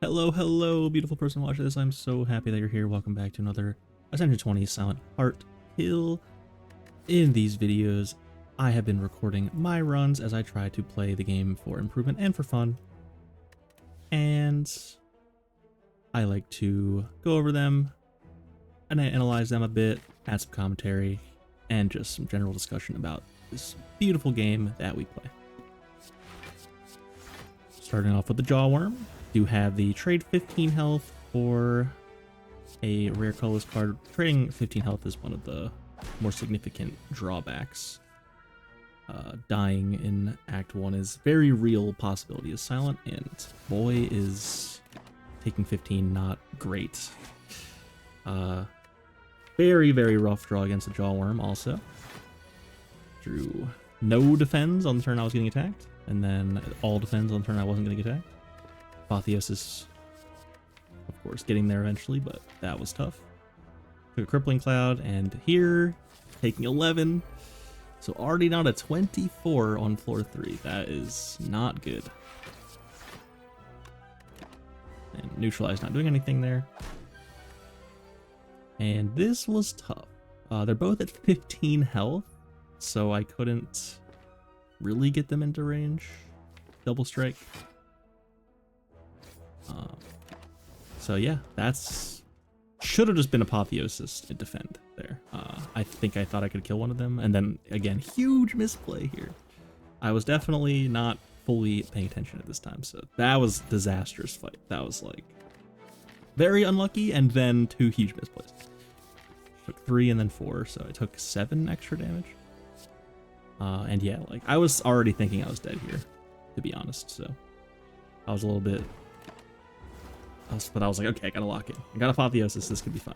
Hello, hello, beautiful person watching this. I'm so happy that you're here. Welcome back to another A20 Silent Heart Hill. In these videos, I have been recording my runs as I try to play the game for improvement and for fun. And I like to go over them and I analyze them a bit, add some commentary, and just some general discussion about this beautiful game that we play. Starting off with the Jawworm. Do have the trade 15 health for a rare colorless card. Trading 15 health is one of the more significant drawbacks. Dying in Act 1 is very real possibility is silent, and boy is taking 15 not great. Very, very rough draw against the Jawworm also. Drew no defends on the turn I was getting attacked, and then all defends on the turn I wasn't getting attacked. Apotheosis, of course, getting there eventually, but that was tough. Took a Crippling Cloud, and here, taking 11. So already down to 24 on floor 3. That is not good. And Neutralize not doing anything there. And this was tough. They're both at 15 health, so I couldn't really get them into range. Double Strike. So yeah, that's should have just been Apotheosis to defend there. I thought I could kill one of them, and then again, huge misplay here. I was definitely not fully paying attention at this time, so that was disastrous fight. That was like very unlucky, and then 2 huge misplays. Took 3 and then 4, so I took 7 extra damage. And yeah, like I was already thinking I was dead here, to be honest. So I was a little bit. But I was like, okay, I gotta lock in. I got Apotheosis, this could be fine.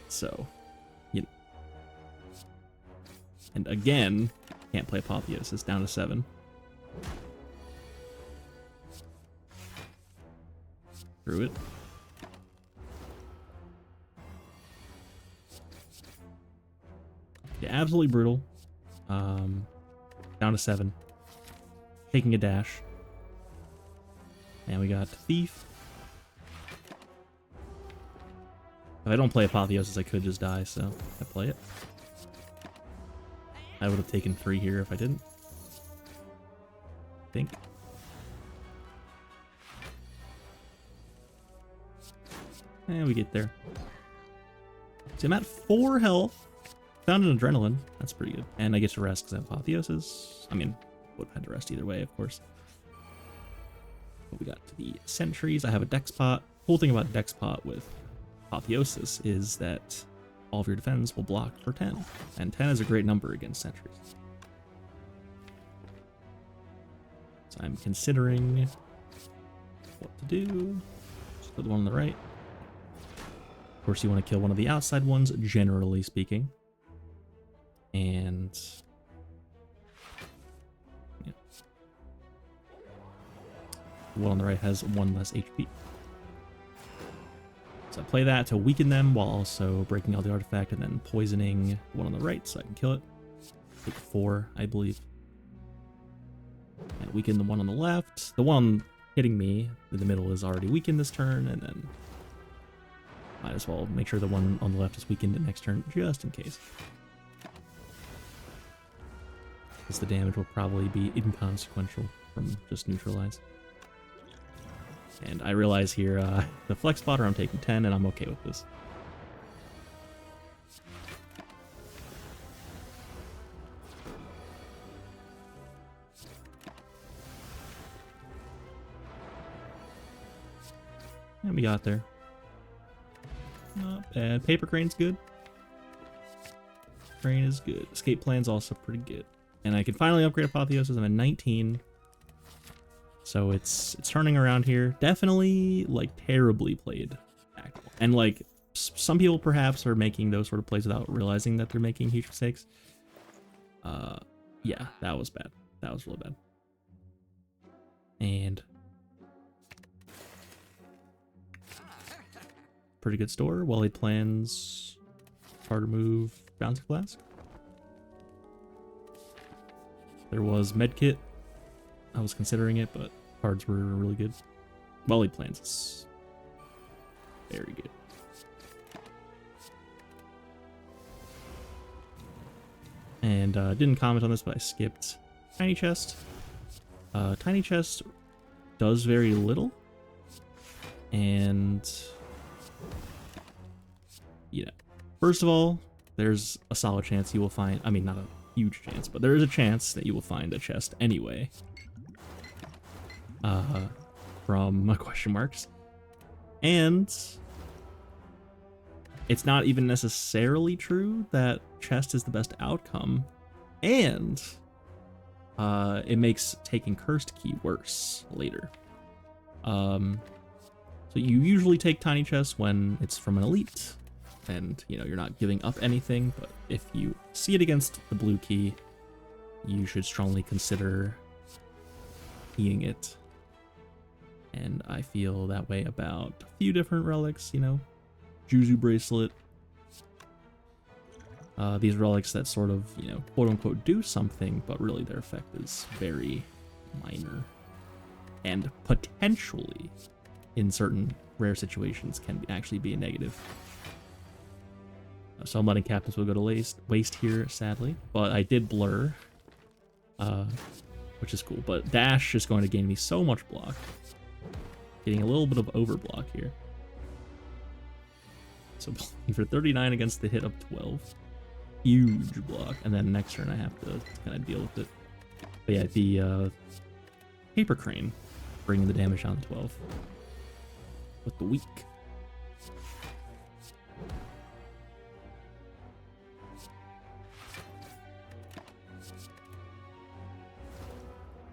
So, you know. And again, can't play Apotheosis, down to 7. Screw it. Yeah, absolutely brutal. Down to 7. Taking a dash. And we got Thief. If I don't play Apotheosis, I could just die, so I play it. I would have taken 3 here if I didn't. I think. And we get there. So I'm at 4 health. Found an Adrenaline. That's pretty good. And I get to rest because I have Apotheosis. I mean, would have had to rest either way, of course. But we got to the Sentries. I have a Dex Pot. Cool thing about Dex Pot with Apotheosis is that all of your defense will block for 10, and 10 is a great number against sentries. So I'm considering what to do. Just put the one on the right. Of course, you want to kill one of the outside ones, generally speaking. And yeah. The one on the right has 1 less HP. So I play that to weaken them while also breaking all the artifact and then poisoning the one on the right so I can kill it. Take 4, I believe. And weaken the one on the left. The one hitting me in the middle is already weakened this turn, and then might as well make sure the one on the left is weakened the next turn just in case. Because the damage will probably be inconsequential from just Neutralize. And I realize here, the flex spotter, I'm taking 10, and I'm okay with this. And we got there. Not bad. Paper Crane's good. Crane is good. Escape Plan's also pretty good. And I can finally upgrade Apotheosis. I'm at 19. So it's turning around here. Definitely, like, terribly played. And, like, some people perhaps are making those sort of plays without realizing that they're making huge mistakes. Yeah, that was bad. That was really bad. And pretty good store. Wally plans harder move Bouncy Flask. There was Medkit. I was considering it, but cards were really good. Well, he plans this. Very good. And didn't comment on this, but I skipped Tiny Chest. Tiny Chest does very little. And, you know, first of all, there's a solid chance you will find, I mean, not a huge chance, but there is a chance that you will find a chest anyway. From question marks. And it's not even necessarily true that chest is the best outcome, and it makes taking cursed key worse later. So you usually take tiny chest when it's from an elite, and you know you're not giving up anything. But if you see it against the blue key, you should strongly consider keying it. And I feel that way about a few different relics, you know. Juzu bracelet. These relics that sort of, you know, quote unquote do something, but really their effect is very minor. And potentially, in certain rare situations, can actually be a negative. So I'm letting Captain's Will go to waste here, sadly. But I did blur, which is cool. But Dash is going to gain me so much block. Getting a little bit of overblock here. So for 39 against the hit of 12. Huge block. And then next turn I have to kind of deal with it. But yeah, the Paper Crane bringing the damage down to 12. With the weak.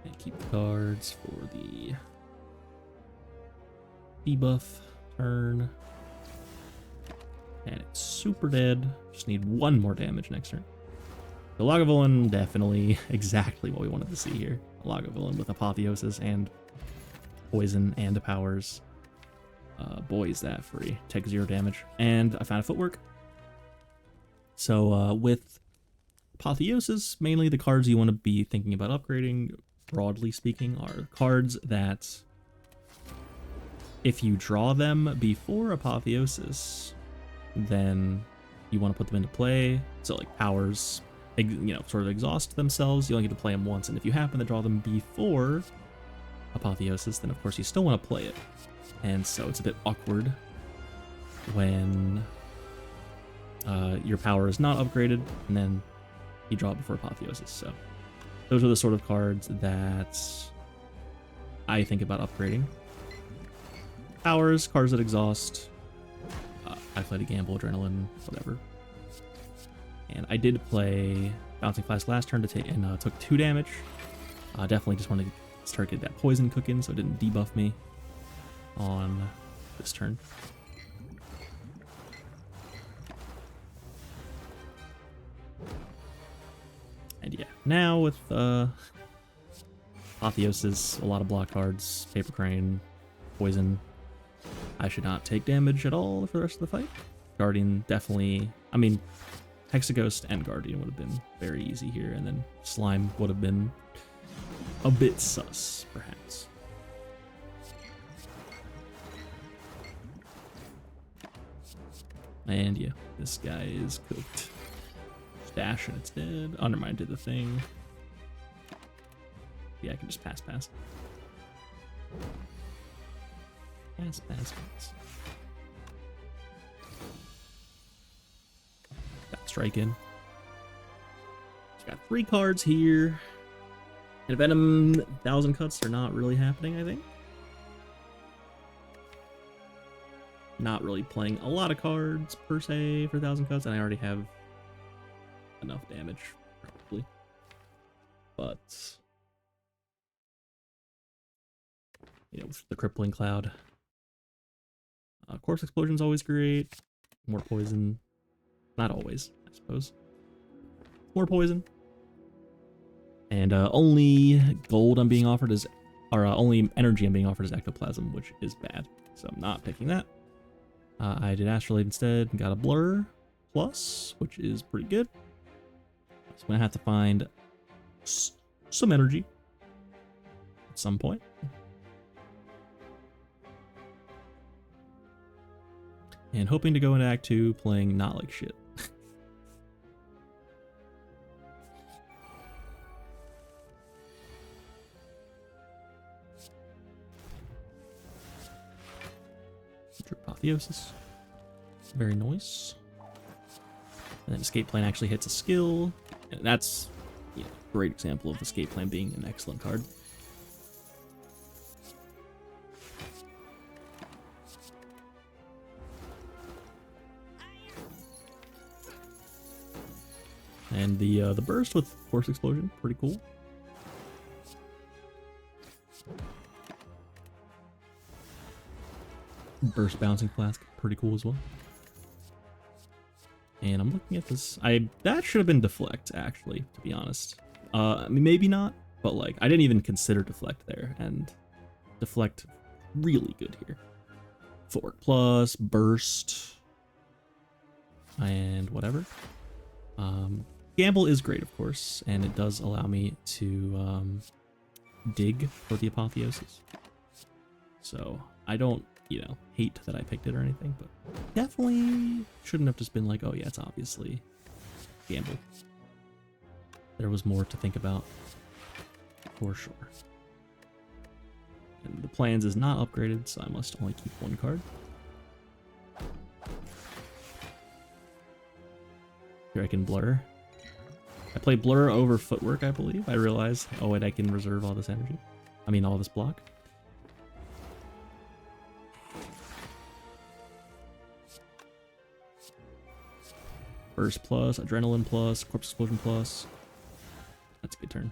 And keep the cards for the debuff turn. And it's super dead. Just need one more damage next turn. The Lagavulin, definitely exactly what we wanted to see here. A Lagavulin with Apotheosis and Poison and powers. Boy, is that free. Take 0 damage. And I found a footwork. So with Apotheosis, mainly the cards you want to be thinking about upgrading, broadly speaking, are cards that if you draw them before Apotheosis, then you want to put them into play. So like powers, you know, sort of exhaust themselves. You only get to play them once, and if you happen to draw them before Apotheosis, then of course you still want to play it. And so it's a bit awkward when your power is not upgraded, and then you draw it before Apotheosis. So those are the sort of cards that I think about upgrading. Powers, cards that exhaust. I played a Gamble, Adrenaline, whatever. And I did play Bouncing Flask last turn to take, and took 2 damage. Definitely just wanted to start getting that poison cooking, so it didn't debuff me on this turn. And yeah, now with Apotheosis, a lot of block cards, Paper Crane, Poison, I should not take damage at all for the rest of the fight. Guardian definitely, I mean, Hexaghost and Guardian would have been very easy here, and then Slime would have been a bit sus, perhaps. And yeah, this guy is cooked. Dash and it's dead. Undermine did the thing. Yeah, I can just pass. Pass. Got strike in. So got 3 cards here. And Venom 1000 cuts are not really happening, I think. Not really playing a lot of cards per se for 1000 cuts, and I already have enough damage, probably. But you know, with the Crippling Cloud. Corpse Explosion's always great. More poison. Not always, I suppose. More poison. And only gold I'm being offered is, or only energy I'm being offered is Ectoplasm, which is bad. So I'm not picking that. I did Astrolabe instead and got a Blur Plus, which is pretty good. So I'm going to have to find some energy at some point. And hoping to go into Act 2 playing not like shit. Apotheosis. Very nice. And then Escape Plan actually hits a skill. And that's a great example of Escape Plan being an excellent card. And the burst with Force Explosion, pretty cool. Burst Bouncing Flask, pretty cool as well. And I'm looking at this. That should have been Deflect, actually, to be honest. I mean, maybe not, but like I didn't even consider Deflect there, and Deflect really good here. Footwork Plus, Burst, and whatever. Gamble is great, of course, and it does allow me to dig for the Apotheosis. So I don't, hate that I picked it or anything, but definitely shouldn't have just been like, oh yeah, it's obviously Gamble. There was more to think about, for sure. And the plans is not upgraded, so I must only keep one card. Here I can blur. I play blur over footwork, I believe. I realize, oh wait, I can reserve all this energy. I mean, all this block. Burst plus, Adrenaline plus, Corpse Explosion plus. That's a good turn.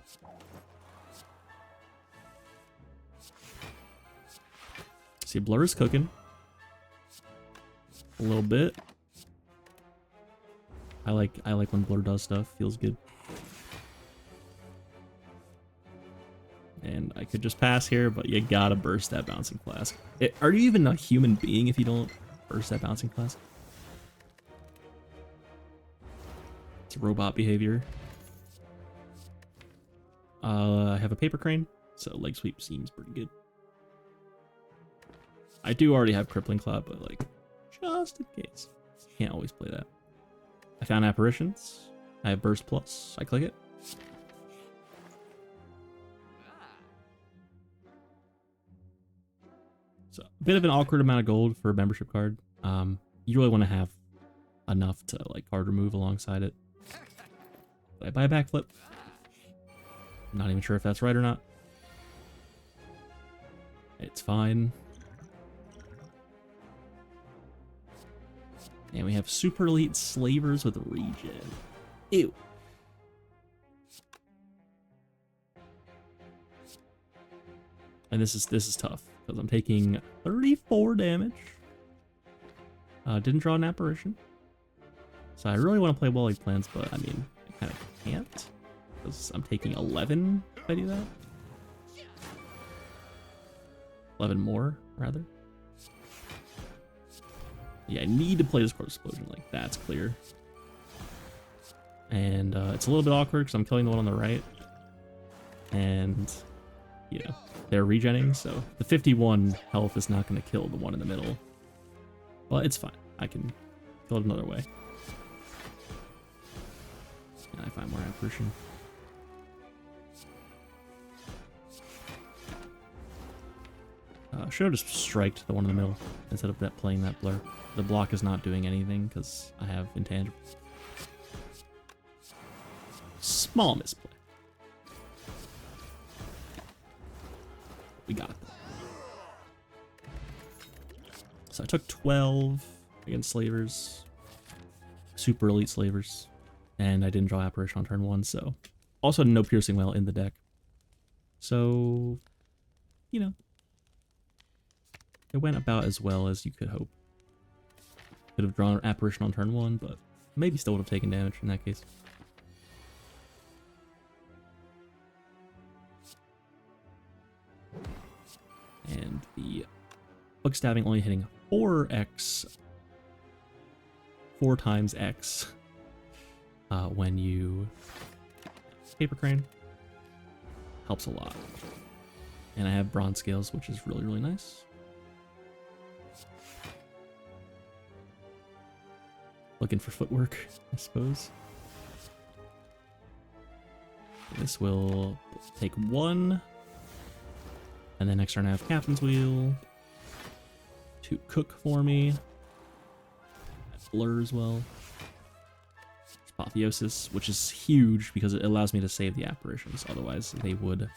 See, blur is cooking. A little bit. I like when blur does stuff. Feels good. And I could just pass here, but you gotta burst that Bouncing Flask. Are you even a human being if you don't burst that Bouncing Flask? It's robot behavior. I have a Paper Crane, so Leg Sweep seems pretty good. I do already have Crippling Cloud, but like, just in case. Can't always play that. I found Apparitions. I have Burst Plus. I click it. So a bit of an awkward amount of gold for a membership card. You really want to have enough to like card remove alongside it. But I buy a backflip. I'm not even sure if that's right or not. It's fine. And we have Super Elite Slavers with regen. Ew. And this is tough because I'm taking 34 damage. Didn't draw an apparition. So I really want to play Wally Plans, but I mean, I kind of can't because I'm taking 11 if I do that. 11 more, rather. Yeah, I need to play this Corpse Explosion, like, that's clear. And it's a little bit awkward because I'm killing the one on the right. And, they're regenning, so the 51 health is not going to kill the one in the middle. But it's fine. I can kill it another way. And I find more apparition. Should have just striked the one in the middle instead of playing that blur. The block is not doing anything because I have intangibles. Small misplay. We got it. So I took 12 against Slavers. Super Elite Slavers. And I didn't draw Apparition on turn 1, so... Also no Piercing Wail in the deck. So... It went about as well as you could hope. Could have drawn Apparition on turn 1, but maybe still would have taken damage in that case. And the Bug Stabbing only hitting 4x, 4 times X, when you Paper Crane helps a lot. And I have Bronze Scales, which is really, really nice. Looking for footwork, I suppose. This will take 1. And then next turn I have Captain's Wheel. 2 cook for me. Blur as well. Apotheosis, which is huge because it allows me to save the apparitions. Otherwise, they would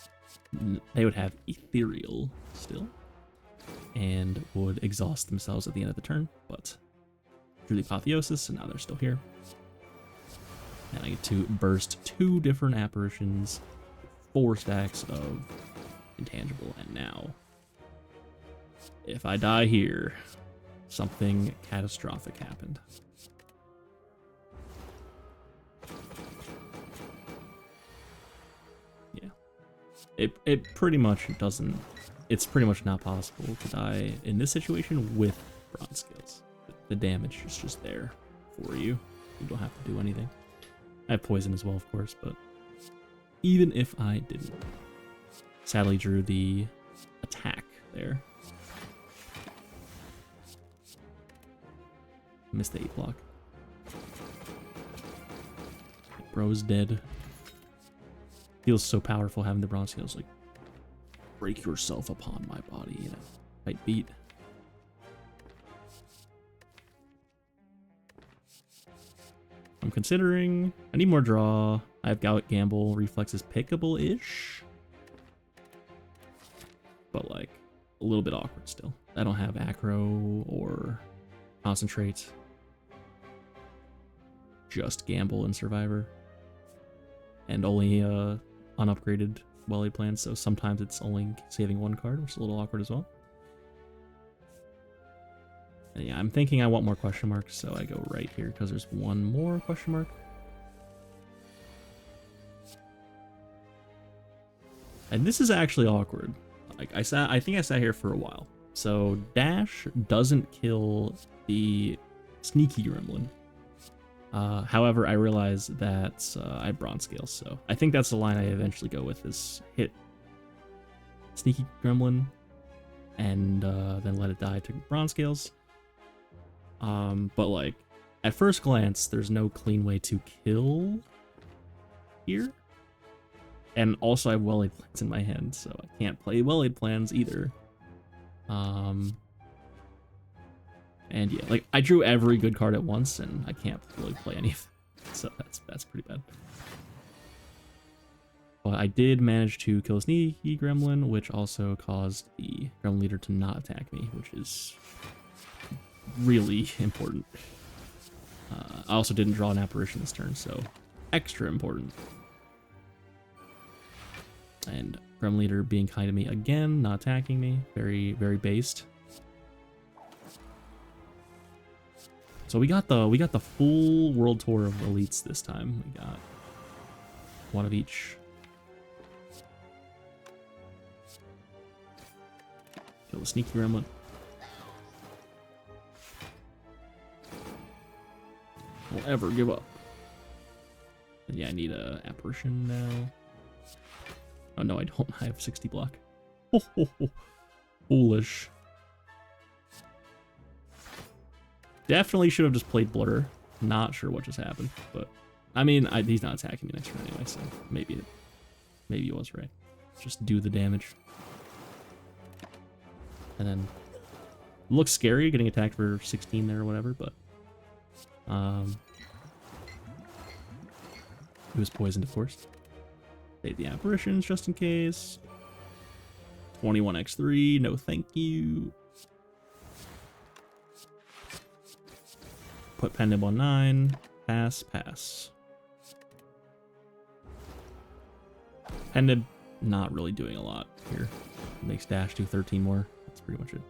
have Ethereal still and would exhaust themselves at the end of the turn. But through the Apotheosis, and now they're still here. And I get to burst 2 different apparitions, 4 stacks of intangible, and now if I die here, something catastrophic happened. It pretty much doesn't, it's pretty much not possible to die in this situation with bronze scales. The damage is just there for you. You don't have to do anything. I have poison as well, of course, but even if I didn't, sadly drew the attack there. Missed the 8 block. Bro's dead. Feels so powerful having the bronze scales, like, break yourself upon my body, you know, fight beat. I'm considering, I need more draw. I have Gamble, Reflex is pickable-ish. But like, a little bit awkward still. I don't have Acro or Concentrate. Just Gamble and Survivor. And only unupgraded Wellade plans, so sometimes it's only saving 1 card, which is a little awkward as well. And yeah, I'm thinking I want more question marks, so I go right here because there's 1 more question mark. And this is actually awkward. Like I think I sat here for a while. So Dash doesn't kill the Sneaky Gremlin. However, I realize that I have bronze scales, so I think that's the line I eventually go with, is hit Sneaky Gremlin and then let it die to bronze scales. But like, at first glance, there's no clean way to kill here. And also I have Wellade plans in my hand, so I can't play Wellade plans either. And yeah, like, I drew every good card at once, and I can't really play any of them. So that's pretty bad. But I did manage to kill a Sneaky Gremlin, which also caused the Gremlin Leader to not attack me, which is really important. I also didn't draw an apparition this turn, so extra important. And Gremlin Leader being kind to me again, not attacking me. Very, very based. So we got the full world tour of elites this time. We got 1 of each. Kill the Sneaky Gremlin. Won't ever give up. And yeah, I need a apparition now. Oh no, I don't. I have 60 block. Foolish. Definitely should have just played Blur. Not sure what just happened, but I mean, he's not attacking me next turn anyway, so maybe he was right. Just do the damage. And then looks scary getting attacked for 16 there or whatever, but he was poisoned, of course. Save the apparitions just in case. 21x3, no thank you. Put Pendant on 9. Pass, pass. Pendant not really doing a lot here. Makes Dash do 13 more. That's pretty much it.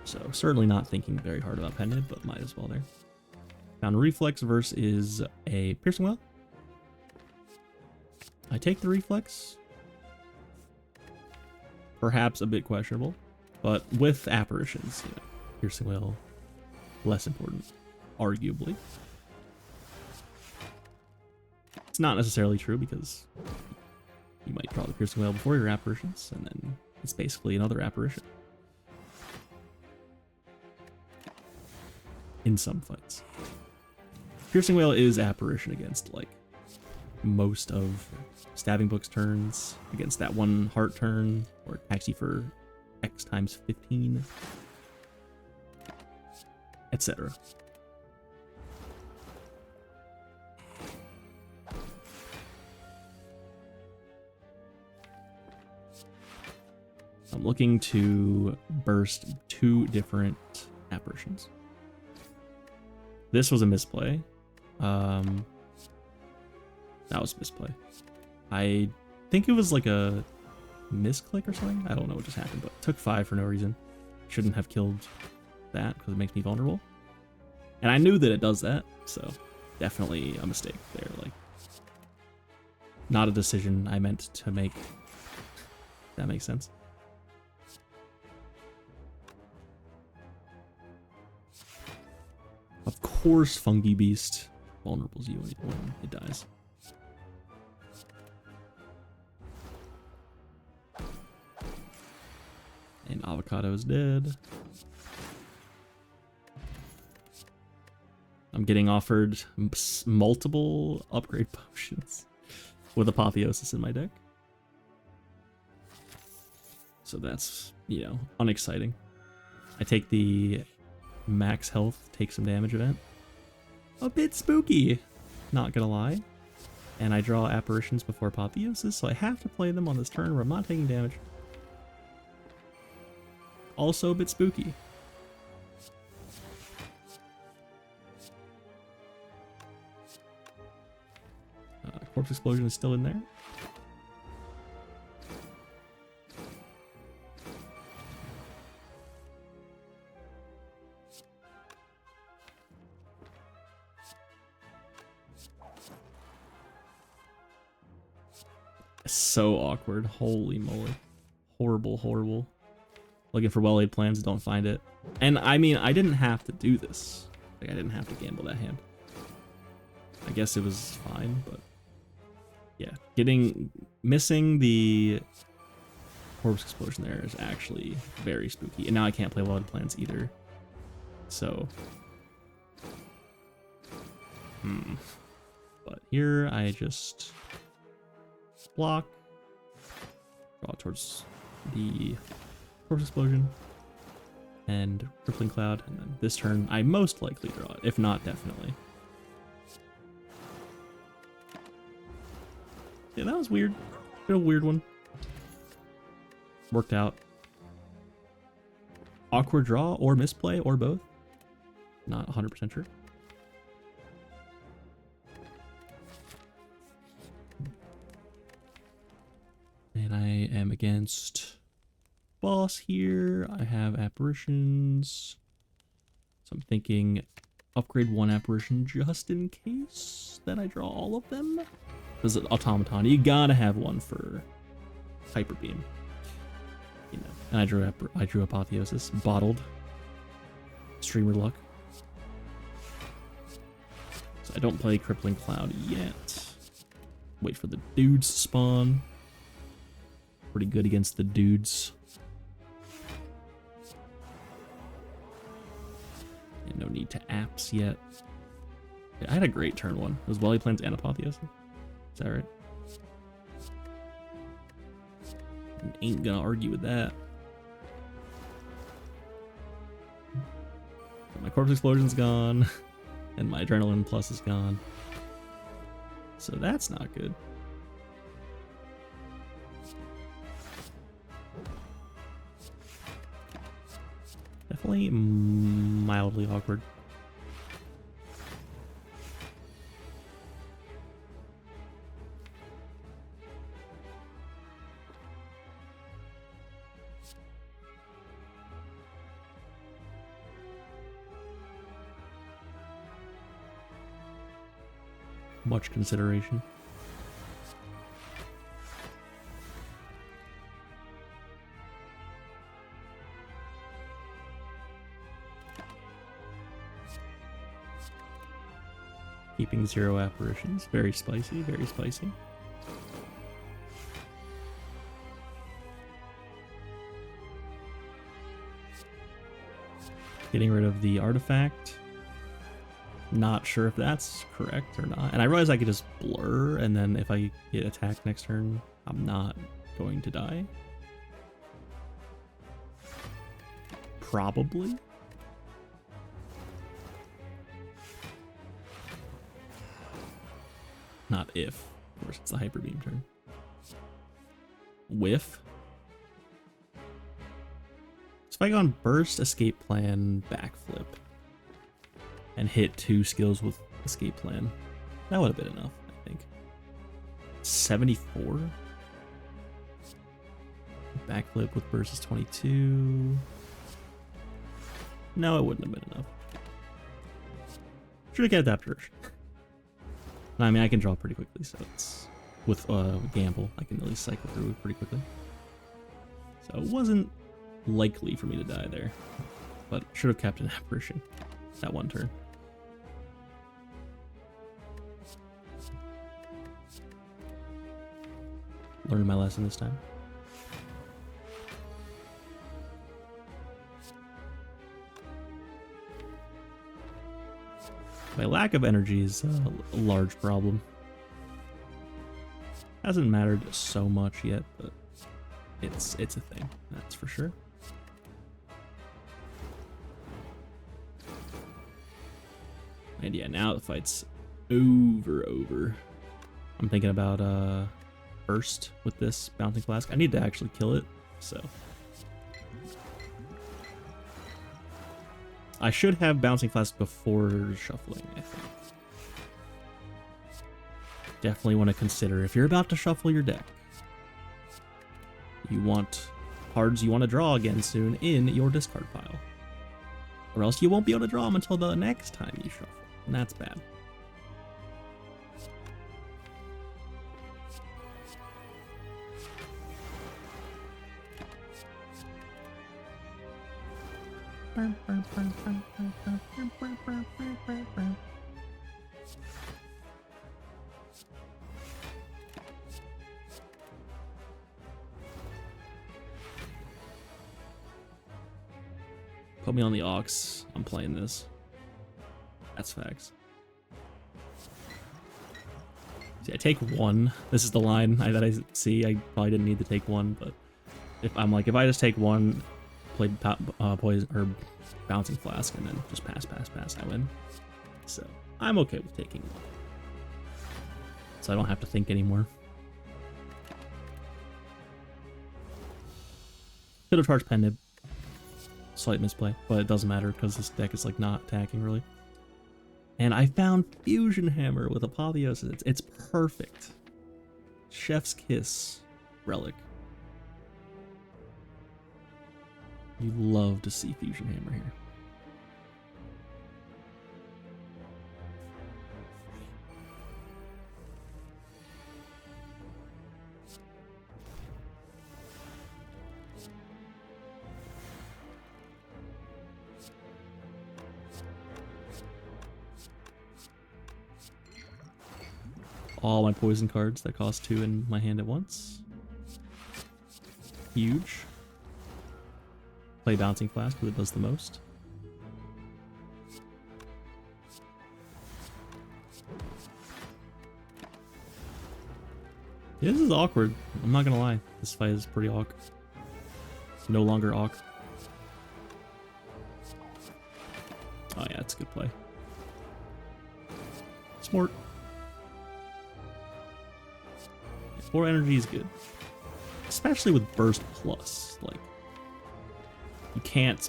So certainly not thinking very hard about Pendant, but might as well there. Found Reflex versus a Piercing Well. I take the Reflex. Perhaps a bit questionable, but with apparitions, you know, Piercing Whale, less important, arguably. It's not necessarily true because you might draw the Piercing Whale before your apparitions, and then it's basically another apparition. in some fights. Piercing Wail is apparition against like most of Stabbing Book's turns, against that one heart turn, or actually for X times 15, etc. I'm looking to burst 2 different apparitions. This was a misplay. That was a misplay. I think it was like a misclick or something. I don't know what just happened, but took 5 for no reason. Shouldn't have killed that because it makes me vulnerable. And I knew that it does that, so definitely a mistake there. Like, not a decision I meant to make. That makes sense. Of course, Fungi Beast vulnerables you when it dies. And Avocado is dead. I'm getting offered multiple upgrade potions with Apotheosis in my deck. So that's, you know, unexciting. I take the max health, take some damage event. A bit spooky, not gonna lie. And I draw apparitions before Apotheosis, so I have to play them on this turn where I'm not taking damage. Also a bit spooky. Corpse Explosion is still in there. So awkward. Holy moly. Horrible, horrible. Looking for well-laid plans, don't find it. And I mean, I didn't have to do this. Like, I didn't have to gamble that hand. I guess it was fine, but yeah. Missing the Corpse Explosion there is actually very spooky. And now I can't play well-laid plans either. So. But here I just block, draw towards the Corpse Explosion, and Crippling Cloud, and then this turn I most likely draw it, if not definitely. Yeah, that was weird. Bit of a weird one. Worked out. Awkward draw or misplay or both. Not 100% sure. And I am against boss here. I have apparitions. So I'm thinking upgrade 1 apparition just in case that I draw all of them. Because Automaton, you gotta have one for Hyper Beam. You know. And I drew Apotheosis. Bottled. Streamer luck. So I don't play Crippling Cloud yet. Wait for the dudes to spawn. Pretty good against the dudes. And no need to apps yet. Yeah, I had a great turn 1. It was Welly Plans and Apotheosis. Is that right? Ain't gonna argue with that. My Corpse Explosion's gone. And my Adrenaline Plus is gone. So that's not good. Definitely mildly awkward. Much consideration. Keeping 0 apparitions. Very spicy, very spicy. Getting rid of the artifact. Not sure if that's correct or not. And I realize I could just blur, and then if I get attacked next turn, I'm not going to die. Probably. Not if. Of course, it's the Hyper Beam turn. Whiff. So if I go on Burst, Escape Plan, Backflip, and hit 2 skills with Escape Plan, that would have been enough, I think. 74? Backflip with Burst is 22. No, it wouldn't have been enough. Should have kept Adapter. No, I mean, I can draw pretty quickly, so it's... With Gamble, I can at least cycle through pretty quickly. So it wasn't likely for me to die there. But should have kept an Apparition that one turn. Learned my lesson this time. My lack of energy is a large problem. Hasn't mattered so much yet, but it's a thing, that's for sure. And yeah, now the fight's over. I'm thinking about Burst with this Bouncing Flask. I need to actually kill it, so I should have Bouncing Flask before shuffling, I think. Definitely want to consider if you're about to shuffle your deck, you want cards you want to draw again soon in your discard pile. Or else you won't be able to draw them until the next time you shuffle, and that's bad. Put me on the aux. I'm playing this. That's facts. See, I take 1. This is the line that I see. I probably didn't need to take 1, but if I just take 1, play poison or Bouncing Flask, and then just pass, I win. So I'm okay with taking 1. So I don't have to think anymore. Could have charged Pen Nib. Slight misplay, but it doesn't matter because this deck is like not attacking really. And I found Fusion Hammer with Apotheosis. It's perfect. Chef's Kiss relic. You love to see Fusion Hammer here. All my poison cards that cost 2 in my hand at once. Huge. Play Bouncing Flask because it does the most. Yeah, this is awkward. I'm not gonna lie. This fight is pretty awkward. It's no longer awkward. Oh yeah, it's a good play. Smart. 4 energy is good. Especially with Burst Plus. Like, you can't...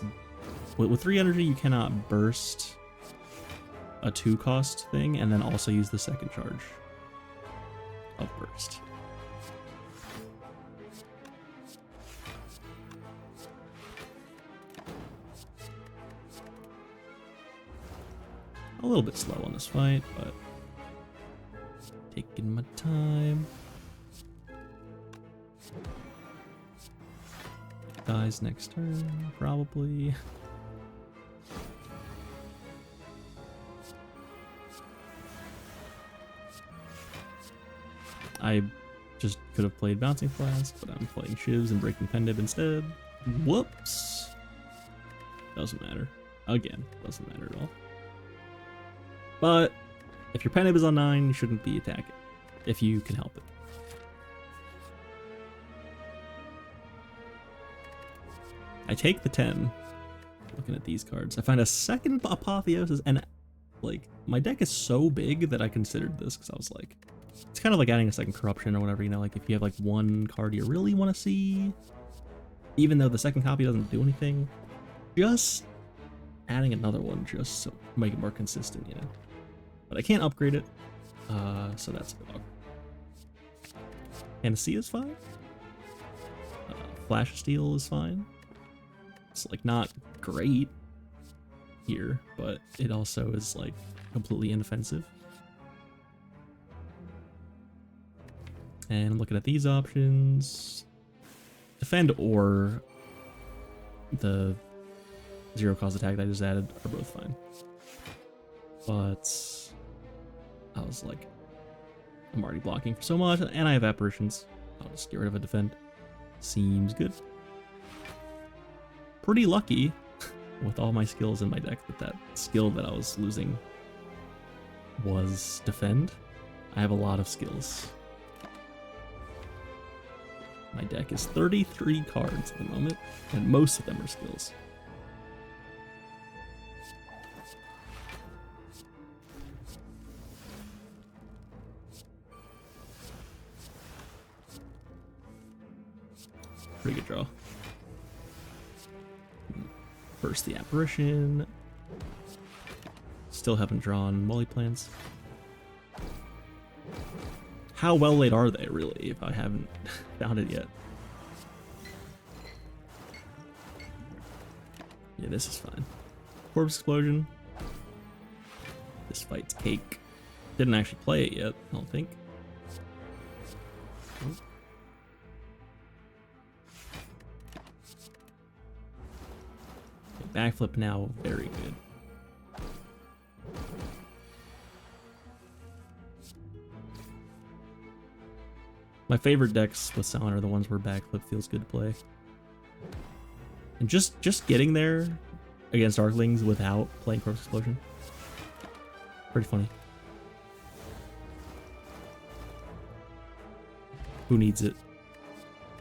With 3 energy, you cannot burst a 2-cost thing and then also use the second charge of Burst. A little bit slow on this fight, but taking my time. Dies next turn, probably. I just could have played Bouncing Flask, but I'm playing Shivs and Breaking Pen Nib instead. Whoops. Doesn't matter. Again, doesn't matter at all. But if your Penib is on 9, you shouldn't be attacking, if you can help it. I take the 10. Looking at these cards, I find a second Apotheosis, and like my deck is so big that I considered this because I was like, it's kind of like adding a second Corruption or whatever, you know, like if you have like one card you really want to see, even though the second copy doesn't do anything, just adding another one just so make it more consistent, you know. But I can't upgrade it, so that's a bit awkward. Panacea is fine. Flash of Steel is fine. It's like not great here, but it also is like completely inoffensive. And I'm looking at these options. Defend or the 0 cost attack that I just added are both fine. But I was like, I'm already blocking for so much, and I have apparitions. I'll just get rid of a defend. Seems good. Pretty lucky with all my skills in my deck that skill that I was losing was defend. I have a lot of skills. My deck is 33 cards at the moment, and most of them are skills. Pretty good draw. First the apparition. Still haven't drawn Molly plans. How well laid are they, really, if I haven't found it yet? Yeah, this is fine. Corpse Explosion. This fight's cake. Didn't actually play it yet, I don't think. Oh. Okay, backflip now, very good. My favorite decks with Silent are the ones where backflip feels good to play. And just getting there against Arklings without playing Corpse Explosion. Pretty funny. Who needs it?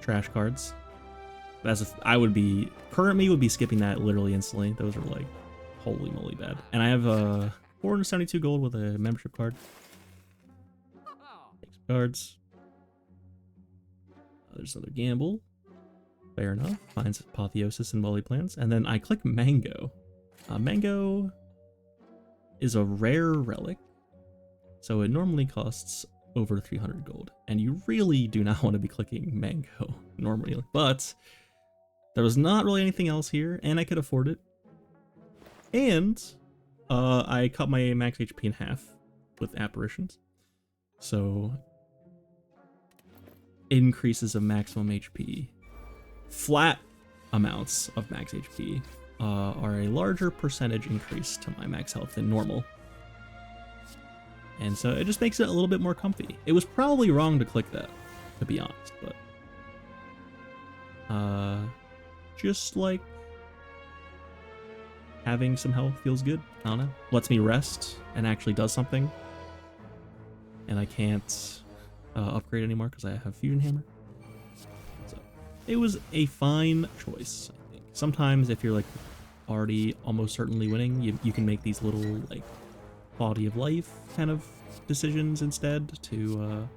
Trash cards. I would be currently would be skipping that literally instantly. Those are like holy moly bad. And I have 472 gold with a membership card. Take some cards. There's another gamble. Fair enough. Finds Apotheosis and Molly plants. And then I click Mango. Mango is a rare relic, so it normally costs over 300 gold. And you really do not want to be clicking Mango normally. But there was not really anything else here, and I could afford it. And I cut my max HP in half with apparitions. So increases of maximum HP, flat amounts of max HP are a larger percentage increase to my max health than normal. And so it just makes it a little bit more comfy. It was probably wrong to click that, to be honest, but just like having some health feels good. I don't know. Lets me rest and actually does something. And I can't upgrade anymore because I have Fusion Hammer. So it was a fine choice, I think. Sometimes if you're like already almost certainly winning, you can make these little like quality of life kind of decisions instead to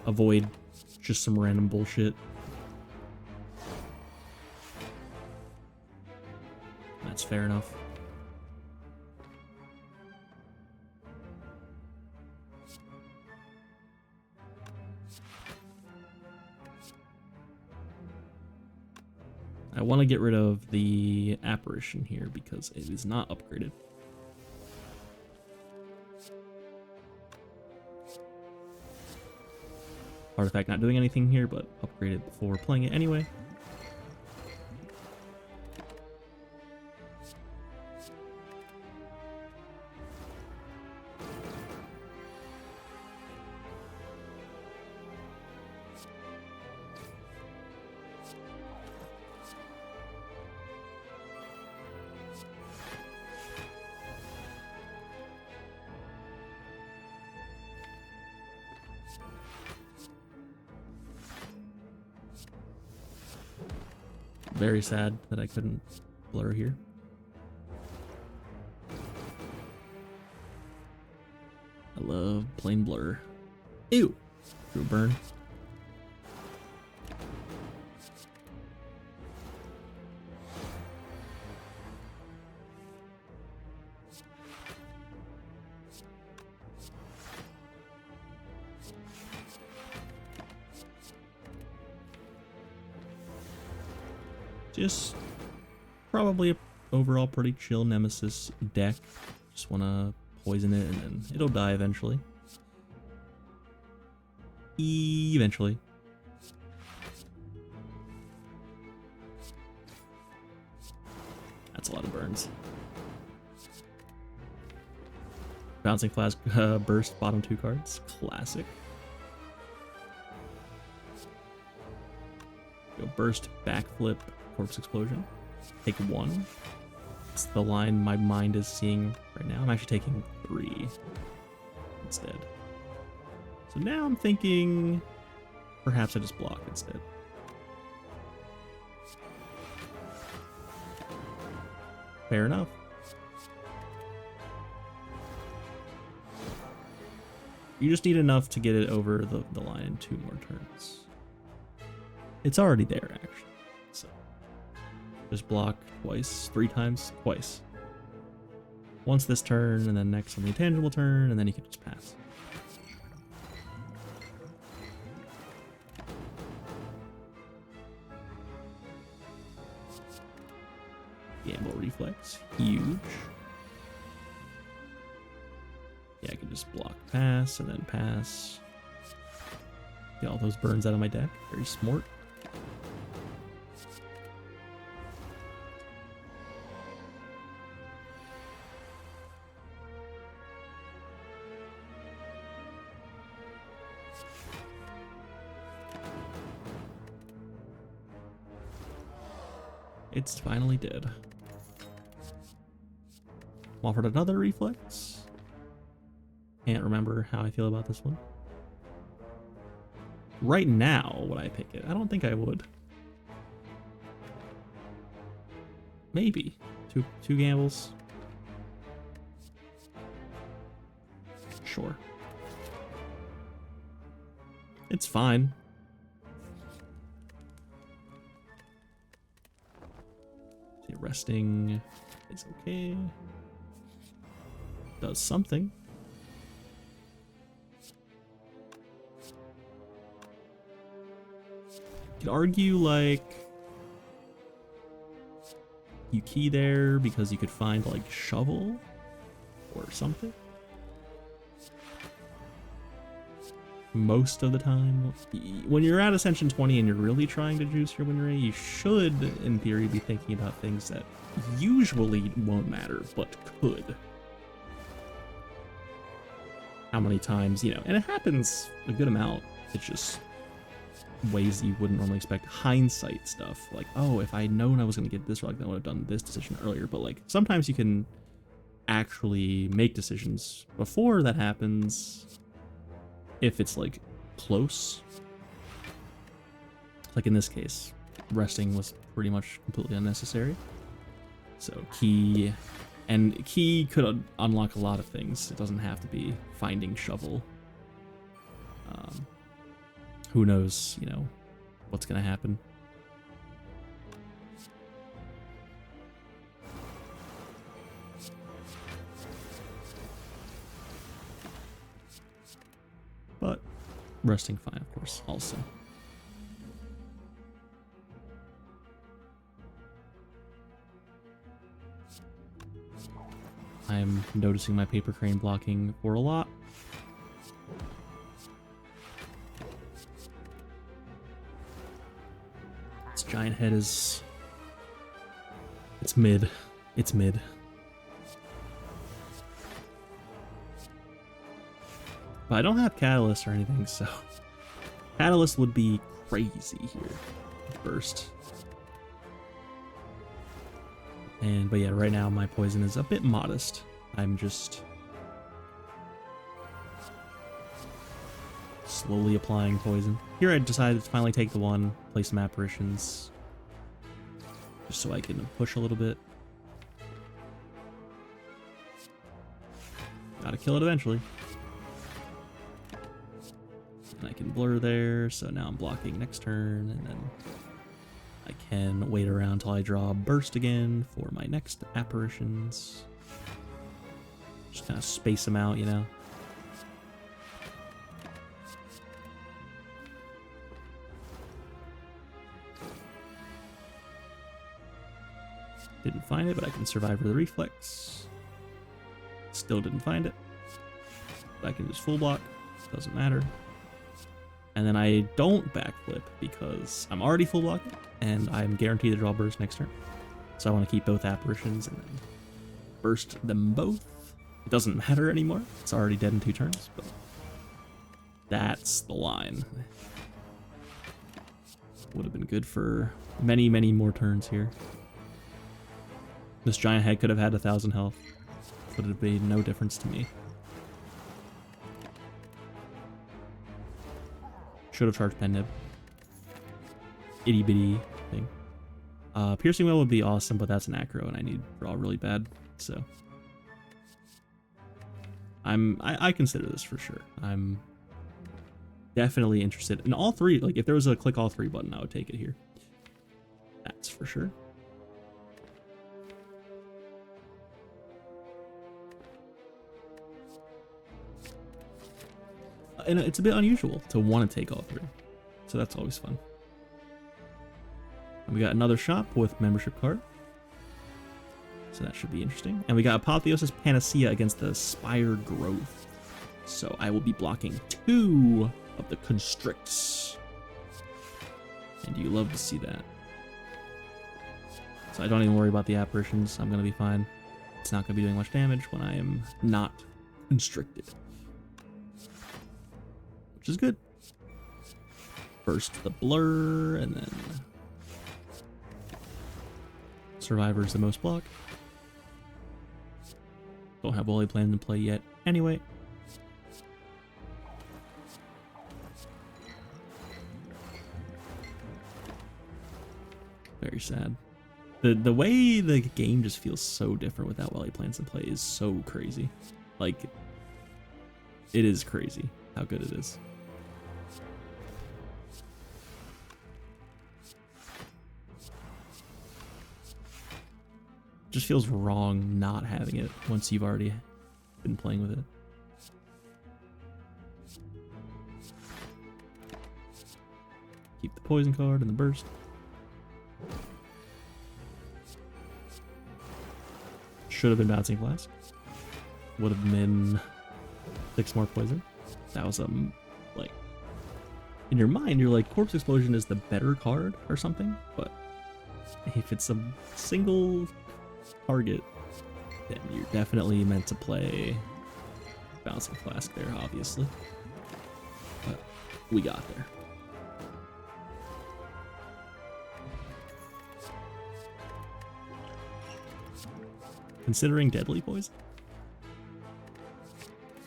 avoid just some random bullshit. That's fair enough. I want to get rid of the apparition here because it is not upgraded. Artifact not doing anything here, but upgrade it before playing it anyway. Very sad that I couldn't blur here. I love plain blur. Ew! Drew a burn. Just probably a overall pretty chill Nemesis deck. Just want to poison it and then it'll die eventually. Eventually. That's a lot of burns. Bouncing Flask burst bottom 2 cards. Classic. Go burst, backflip, corpse explosion. Take 1. It's the line my mind is seeing right now. I'm actually taking 3 instead. So now I'm thinking perhaps I just block instead. Fair enough. You just need enough to get it over the line in 2 more turns. It's already there, actually. So just block twice, 3 times, twice. Once this turn, and then next on the intangible turn, and then you can just pass. Gamble reflex, huge. Yeah, I can just block pass and then pass. Get all those burns out of my deck. Very smart. It's finally dead. Offered another reflex. Can't remember how I feel about this one. Right now, would I pick it? I don't think I would. Maybe. Two gambles. Sure. It's fine. Resting is okay. Does something. You could argue like you key there because you could find like shovel or something. Most of the time, when you're at Ascension 20 and you're really trying to juice your win rate, you should, in theory, be thinking about things that usually won't matter, but could. How many times, you know, and it happens a good amount. It's just ways you wouldn't normally expect. Hindsight stuff, like, oh, if I'd known I was going to get this relic, then I would have done this decision earlier. But like, sometimes you can actually make decisions before that happens. If it's like close, like in this case, resting was pretty much completely unnecessary. So key could unlock a lot of things. It doesn't have to be finding shovel. Who knows, you know, what's gonna happen. But resting fine, of course, also. I'm noticing my paper crane blocking for a lot. This giant head is... It's mid. It's mid. But I don't have Catalyst or anything, so... Catalyst would be crazy here. Burst. But yeah, right now my poison is a bit modest. I'm just... slowly applying poison. Here I decided to finally take the one, play some apparitions. just so I can push a little bit. Gotta kill it eventually. And I can blur there, so now I'm blocking next turn, and then I can wait around till I draw Burst again for my next apparitions. Just kind of space them out, you know? Didn't find it, but I can survive with the reflex. Still didn't find it. I can just full block. Doesn't matter. And then I don't backflip because I'm already full blocking and I'm guaranteed to draw burst next turn. So I want to keep both apparitions and then burst them both. It doesn't matter anymore. It's already dead in 2 turns, but that's the line. Would have been good for many, many more turns here. This giant head could have had 1,000 health. Would have made no difference to me. Should have charged Pen Nib. Itty bitty thing. Piercing Will would be awesome, but that's an acro and I need draw really bad, so. I consider this for sure. I'm definitely interested in all 3. Like if there was a click all 3 button, I would take it here. That's for sure. And it's a bit unusual to want to take all 3, so that's always fun. And we got another shop with membership card, so that should be interesting. And we got Apotheosis Panacea against the Spire Growth, so I will be blocking 2 of the Constricts, and you love to see that. So I don't even worry about the apparitions. I'm gonna be fine. It's not gonna be doing much damage when I am not constricted, which is good. Burst the blur, and then Survivor's the most block. Don't have Wally plans in play yet anyway. Very sad. The way the game just feels so different without Wally plans in play is so crazy. Like, it is crazy how good it is. Just feels wrong not having it once you've already been playing with it. Keep the poison card and the burst. Should have been bouncing flask. Would have been 6 more poison. That was like, in your mind you're like Corpse Explosion is the better card or something, but if it's a single target, then you're definitely meant to play Bouncing Flask there, obviously. But we got there. Considering Deadly Poison?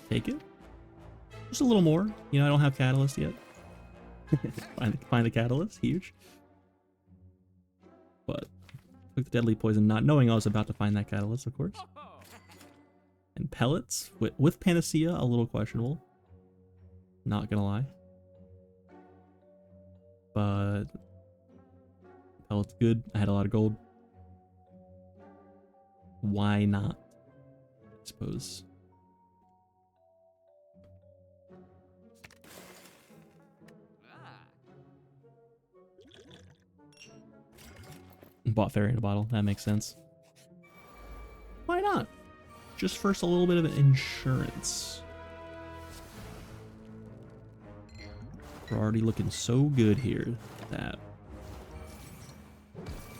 Take it? Just a little more. You know, I don't have Catalyst yet. find the Catalyst, huge. But took the Deadly Poison not knowing I was about to find that Catalyst, of course. And Pellets with Panacea, a little questionable. Not gonna lie. But Pellets good. I had a lot of gold. Why not? I suppose. Bought Fairy in a bottle. That makes sense. Why not? Just first a little bit of insurance. We're already looking so good here that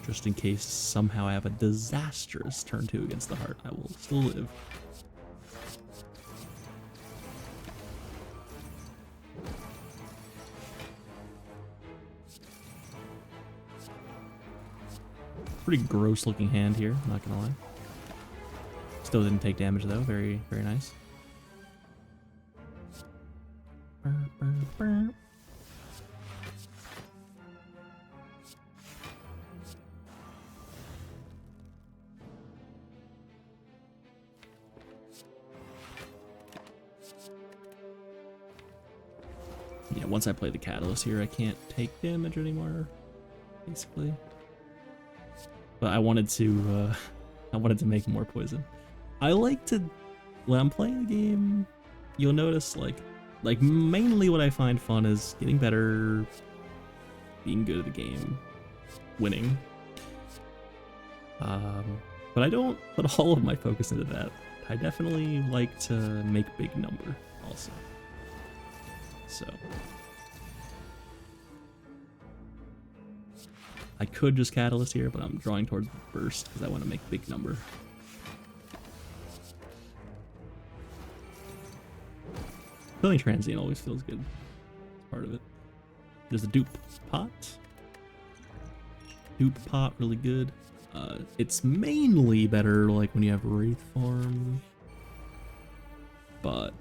just in case somehow I have a disastrous turn 2 against the heart, I will still live. Pretty gross looking hand here, not gonna lie. Still didn't take damage though, very, very nice. Burr, burr, burr. Yeah, once I play the Catalyst here, I can't take damage anymore, basically. But I wanted to make more poison. I like to, when I'm playing the game, you'll notice like mainly what I find fun is getting better, being good at the game, winning. But I don't put all of my focus into that. I definitely like to make big number also. So I could just Catalyst here, but I'm drawing towards Burst because I want to make big number. Killing Transient always feels good. It's part of it. There's a Dupe Pot. Dupe Pot, really good. It's mainly better like when you have Wraith Farm, but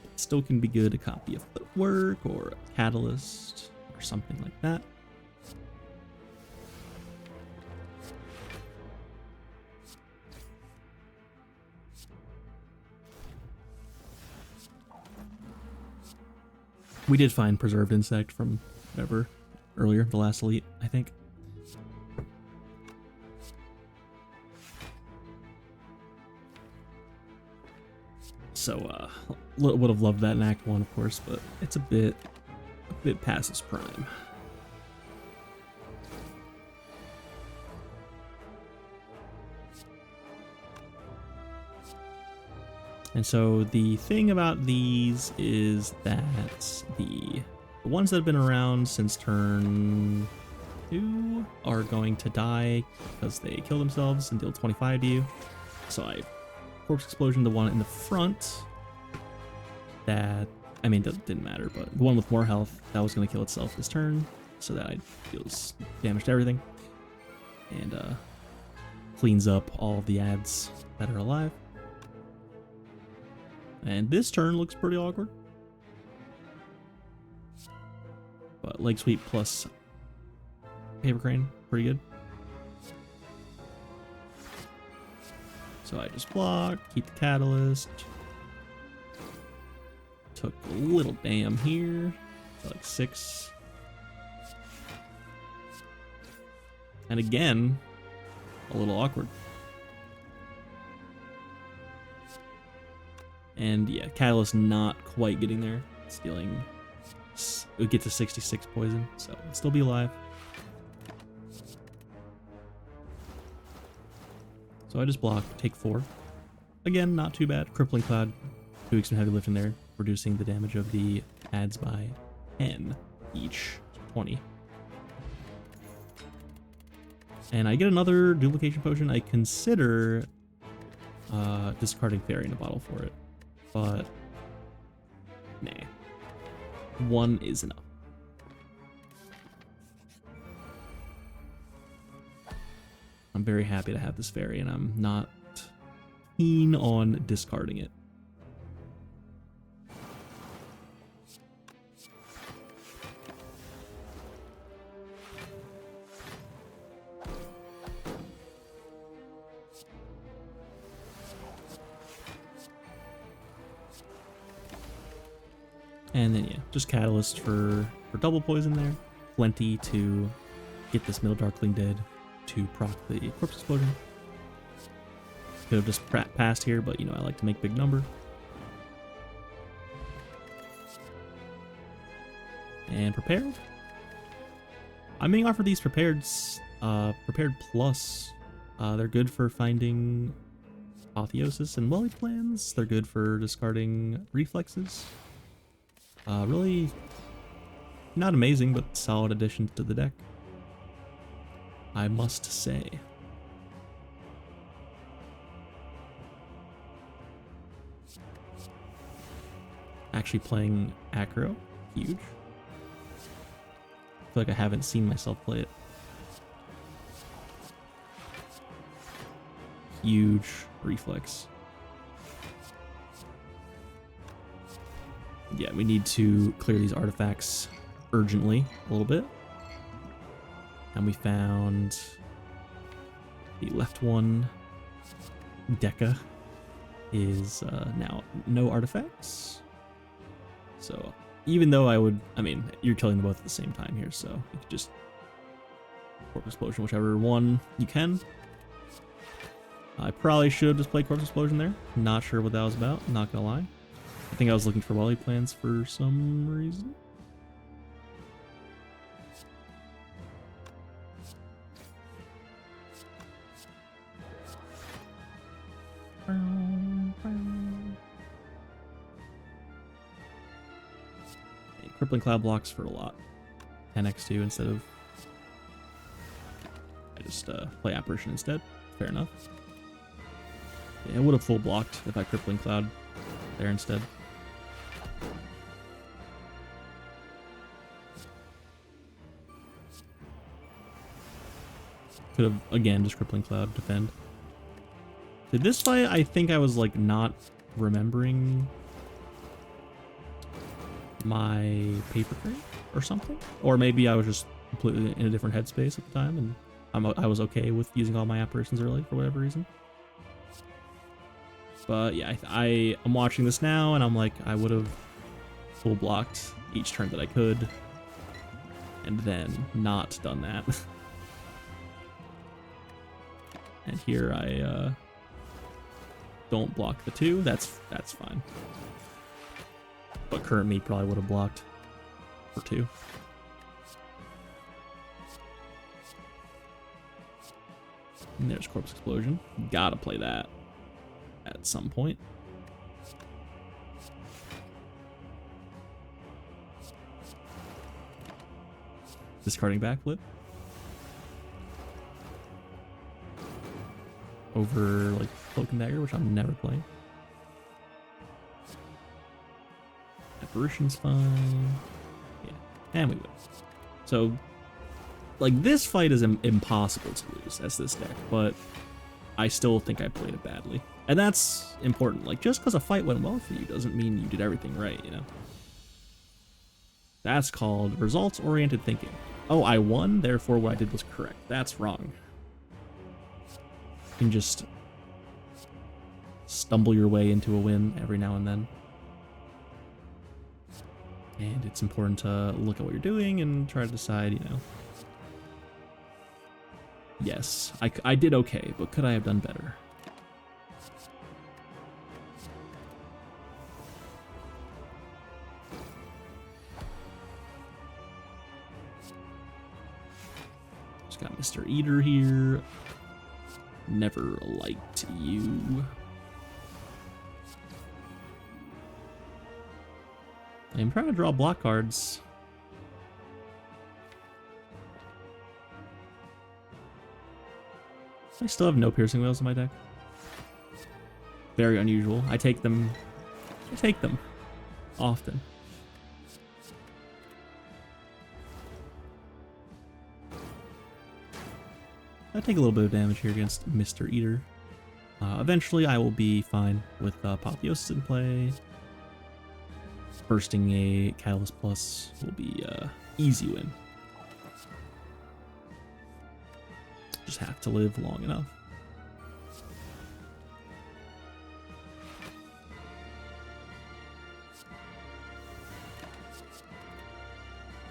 it still can be good to copy a Footwork or a Catalyst or something like that. We did find Preserved Insect from whatever earlier, the last elite, I think. So, would have loved that in Act 1, of course, but it's a bit past its prime. And so the thing about these is that the ones that have been around since turn 2 are going to die because they kill themselves and deal 25 to you. So I Corpse Explosion, the one in the front that, I mean, it didn't matter, but the one with more health, that was going to kill itself this turn, so that it deals damage to everything. And cleans up all of the ads that are alive. And this turn looks pretty awkward. But Leg Sweep plus Paper Crane, pretty good. So I just block, keep the Catalyst. Took a little damn here, so like 6. And again, a little awkward. And yeah, Catalyst not quite getting there. It's dealing, it would get to 66 poison, so it'd still be alive. So I just block, take 4. Again, not too bad. Crippling Cloud, 2 weeks from heavy lift in there, reducing the damage of the ads by 10 each, 20. And I get another duplication potion. I consider discarding Fairy in a bottle for it, but nah, 1 is enough. I'm very happy to have this Fairy, and I'm not keen on discarding it. And then yeah, just Catalyst for double poison there. Plenty to get this Middle Darkling dead to proc the Corpse Explosion. Could have just passed here, but you know, I like to make big number. And Prepared. I'm being offered these Prepared Plus. They're good for finding Apotheosis and Welly Plans. They're good for discarding Reflexes. Really not amazing, but solid additions to the deck, I must say. Actually playing Acro, huge. I feel like I haven't seen myself play it. Huge reflex. Yeah, we need to clear these artifacts urgently a little bit. And we found the left one, Deca, is now no artifacts. So even though I mean, you're killing them both at the same time here, so you could just Corpse Explosion, whichever one you can. I probably should have just played Corpse Explosion there. Not sure what that was about, not gonna lie. I think I was looking for volley plans for some reason. Crippling Cloud blocks for a lot. 10x2 instead of... I just play Apparition instead. Fair enough. Yeah, I would have full blocked if I Crippling Cloud there instead. Could have, again, just Crippling Cloud, defend. Did this fight, I think I was, like, not remembering my paper crate or something? Or maybe I was just completely in a different headspace at the time, and I was okay with using all my apparitions early for whatever reason. But yeah, I'm watching this now, and I'm like, I would have full blocked each turn that I could, and then not done that. And here I don't block the 2. That's fine. But current me probably would have blocked for 2. And there's Corpse Explosion. Gotta play that at some point. Discarding Backflip. Over, like, Cloak and Dagger, which I'm never playing. Apparition's fine. Yeah, and we win. So, like, this fight is impossible to lose as this deck, but I still think I played it badly. And that's important. Like, just because a fight went well for you doesn't mean you did everything right, you know? That's called results-oriented thinking. Oh, I won, therefore what I did was correct. That's wrong. You can just stumble your way into a win every now and then. And it's important to look at what you're doing and try to decide, you know. Yes, I did okay, but could I have done better? Just got Mr. Eater here. Never liked you. I'm trying to draw block cards. I still have no piercing whales in my deck. Very unusual. I take them often. I take a little bit of damage here against Mr. Eater. Eventually I will be fine with Apotheosis in play. Bursting a Catalyst Plus will be easy win. Just have to live long enough.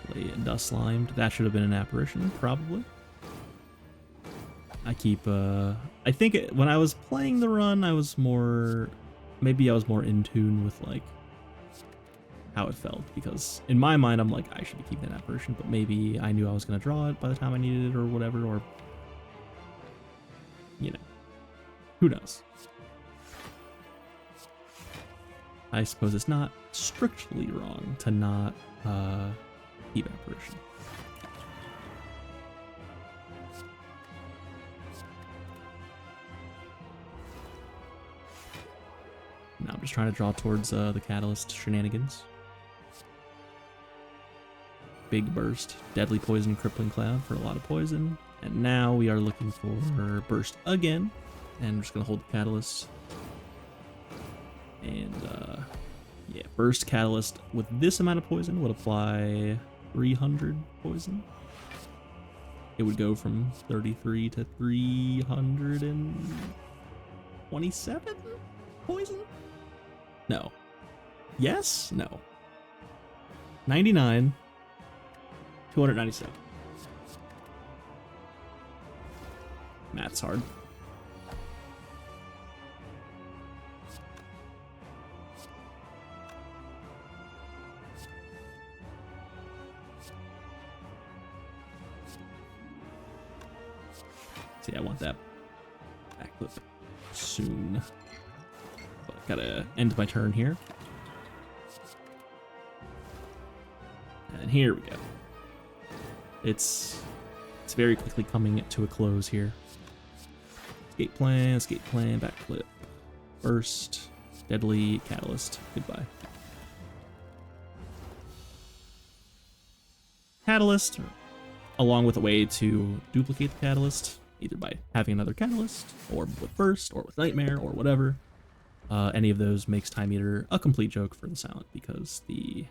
Play Dust Slimed. That should have been an apparition, probably. I keep, I think when I was playing the run, I was more, maybe I was more in tune with, like, how it felt, because in my mind, I'm like, I should be keeping that apparition, but maybe I knew I was going to draw it by the time I needed it or whatever, or, you know, who knows? I suppose it's not strictly wrong to not keep apparition. Now I'm just trying to draw towards the Catalyst shenanigans. Big Burst, Deadly Poison, Crippling Cloud for a lot of poison. And now we are looking for Burst again. And I'm just going to hold the Catalyst. And yeah, Burst Catalyst with this amount of poison would apply 300 poison. It would go from 33 to 327 poison? No. Yes? No. 99, 297. Math's hard. See, I want that backflip soon. But gotta end my turn here. And here we go. It's very quickly coming to a close here. Escape plan, backflip. Burst, deadly, catalyst. Goodbye. Catalyst, along with a way to duplicate the catalyst, either by having another catalyst, or with burst, or with nightmare, or whatever. Any of those makes Time Eater a complete joke for the Silent, because the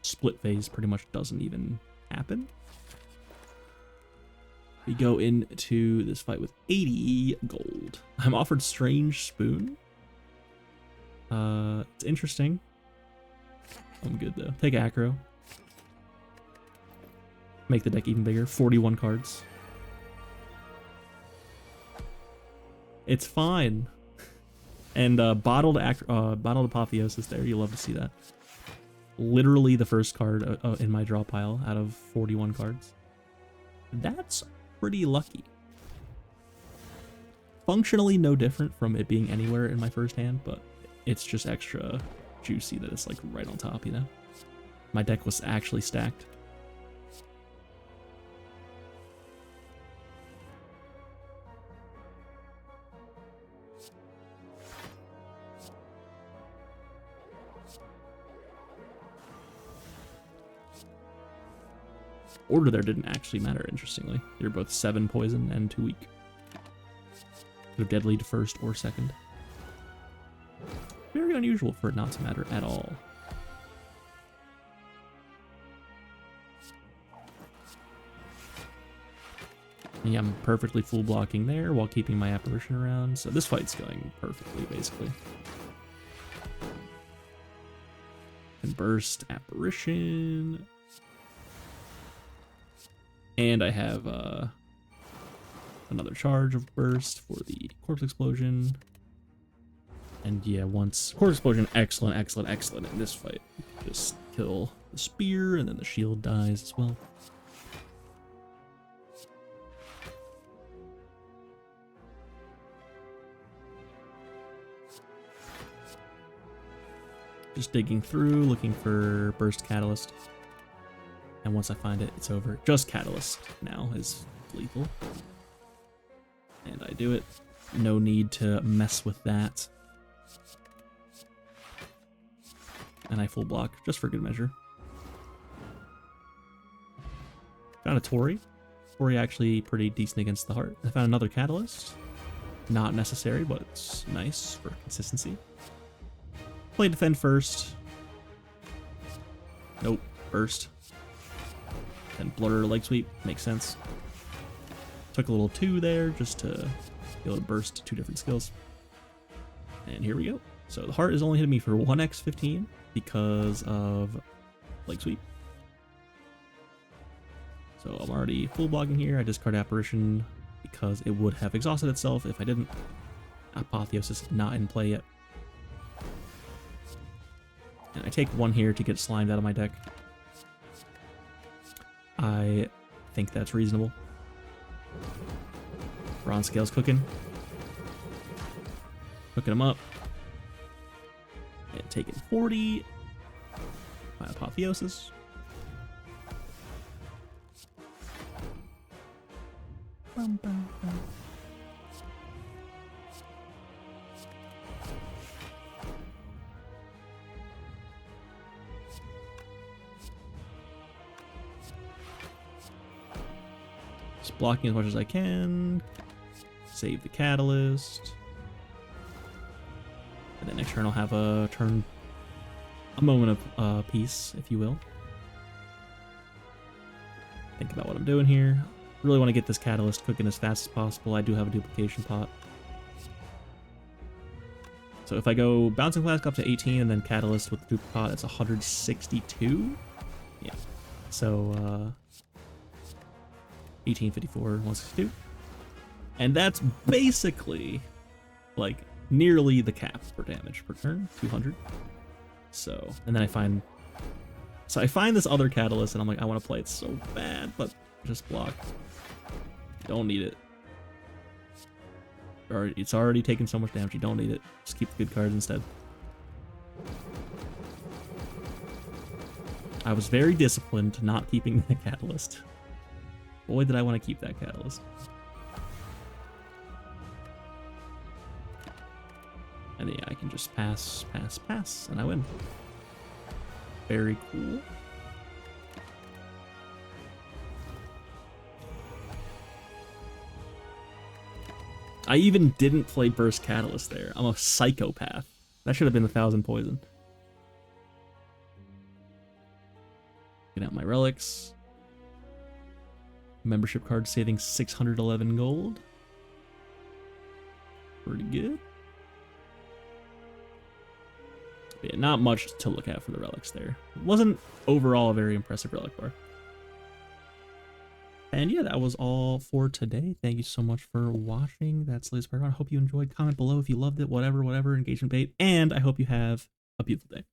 split phase pretty much doesn't even happen. We go into this fight with 80 gold. I'm offered Strange Spoon. It's interesting. I'm good though. Take aggro. Make the deck even bigger. 41 cards. It's fine. And bottled Apotheosis there. You'll love to see that. Literally the first card in my draw pile out of 41 cards. That's pretty lucky. Functionally no different from it being anywhere in my first hand, but it's just extra juicy that it's like right on top, you know? My deck was actually stacked. Order there didn't actually matter, interestingly. They were both 7 poison and 2 weak. Could have deadly to first or second. Very unusual for it not to matter at all. Yeah, I'm perfectly full blocking there while keeping my apparition around, so this fight's going perfectly, basically. And burst, apparition. And I have another charge of burst for the corpse explosion. And yeah, once corpse explosion, excellent, excellent, excellent in this fight. Just kill the spear, and then the shield dies as well. Just digging through, looking for burst catalyst. And once I find it, it's over. Just catalyst now is lethal. And I do it. No need to mess with that. And I full block, just for good measure. Found a Tori. Tori actually pretty decent against the heart. I found another catalyst. Not necessary, but it's nice for consistency. Play defend first. Nope, burst. Then blur leg sweep, makes sense. Took a little 2 there just to be able to burst 2 different skills. And here we go. So the heart is only hitting me for 1x15 because of leg sweep. So I'm already full blocking here. I discard apparition because it would have exhausted itself if I didn't. Apotheosis not in play yet. And I take 1 here to get slimed out of my deck. I think that's reasonable. Bronze Scale's cooking. Cooking them up. And taking 40. My Apotheosis. Bum, bum, bum. Just blocking as much as I can. Save the catalyst. And then next turn I'll have a moment of peace, if you will. Think about what I'm doing here. Really want to get this catalyst cooking as fast as possible. I do have a duplication pot. So if I go Bouncing Flask up to 18 and then Catalyst with the Duper Pot, that's 162. Yeah. So 1854, 162. And that's basically like nearly the cap for damage per turn, 200. So, and then I find this other Catalyst and I'm like, I want to play it so bad, but just block. Don't need it. Or it's already taken so much damage, you don't need it. Just keep the good cards instead. I was very disciplined not keeping that Catalyst. Boy, did I want to keep that Catalyst. And yeah, I can just pass, and I win. Very cool. I even didn't play Burst Catalyst there. I'm a psychopath. That should have been 1,000 poison. Get out my relics. Membership card saving 611 gold. Pretty good. But yeah, not much to look at for the relics there. It wasn't overall a very impressive relic bar. And yeah, that was all for today. Thank you so much for watching. That's Spire. I hope you enjoyed. Comment below if you loved it, whatever, engagement bait. And I hope you have a beautiful day.